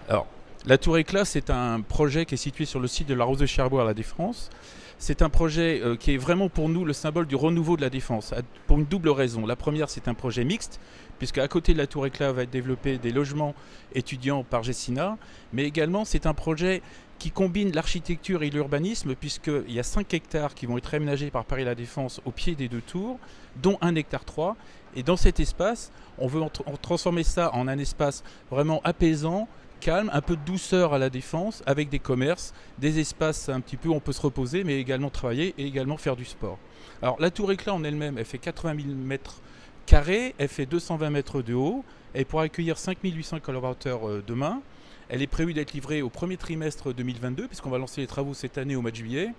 Alors, la Tour Éclat, c'est un projet qui est situé sur le site de la Rose de Cherbourg à la Défense. C'est un projet qui est vraiment pour nous le symbole du renouveau de la Défense, pour une double raison. La première, c'est un projet mixte, puisque à côté de la Tour Éclat va être développé des logements étudiants par Gessina, mais également c'est un projet qui combine l'architecture et l'urbanisme, puisqu'il y a 5 hectares qui vont être aménagés par Paris La Défense au pied des deux tours, dont 1 hectare 3. Et dans cet espace, on veut transformer ça en un espace vraiment apaisant, calme, un peu de douceur à la Défense, avec des commerces, des espaces un petit peu où on peut se reposer, mais également travailler et également faire du sport. Alors la Tour Éclat en elle-même, elle fait 80 000 mètres carrés, elle fait 220 mètres de haut, elle pourra accueillir 5 800 collaborateurs demain. Elle est prévue d'être livrée au premier trimestre 2022, puisqu'on va lancer les travaux cette année au mois de juillet.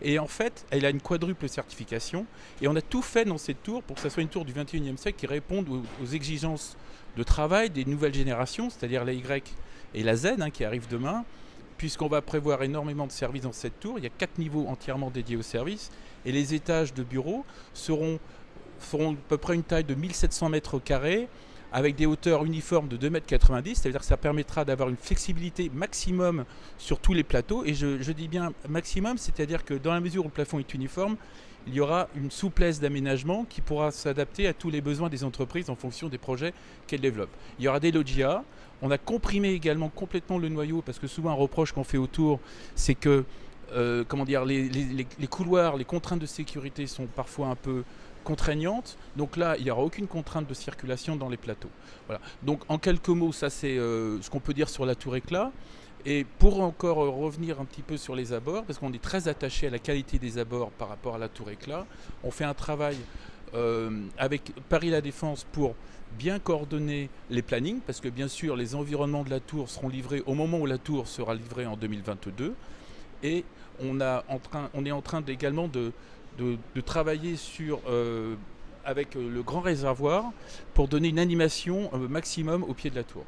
Et en fait, elle a une quadruple certification. Et on a tout fait dans cette tour pour que ce soit une tour du 21e siècle qui réponde aux exigences de travail des nouvelles générations, c'est-à-dire la Y et la Z qui arrivent demain, puisqu'on va prévoir énormément de services dans cette tour. Il y a 4 niveaux entièrement dédiés aux services. Et les étages de bureaux feront à peu près une taille de 1700 mètres carrés, avec des hauteurs uniformes de 2,90 m, c'est-à-dire que ça permettra d'avoir une flexibilité maximum sur tous les plateaux. Et je dis bien maximum, c'est-à-dire que dans la mesure où le plafond est uniforme, il y aura une souplesse d'aménagement qui pourra s'adapter à tous les besoins des entreprises en fonction des projets qu'elles développent. Il y aura des loggias. On a comprimé également complètement le noyau, parce que souvent un reproche qu'on fait autour, c'est que les couloirs, les contraintes de sécurité sont parfois un peu contraignantes. Donc là, il n'y aura aucune contrainte de circulation dans les plateaux. Voilà. Donc en quelques mots, ça c'est ce qu'on peut dire sur la Tour Éclat. Et pour encore revenir un petit peu sur les abords, parce qu'on est très attaché à la qualité des abords par rapport à la Tour Éclat, on fait un travail avec Paris La Défense pour bien coordonner les plannings, parce que bien sûr les environnements de la tour seront livrés au moment où la tour sera livrée en 2022. Et on est en train également de travailler avec le grand réservoir pour donner une animation maximum au pied de la tour.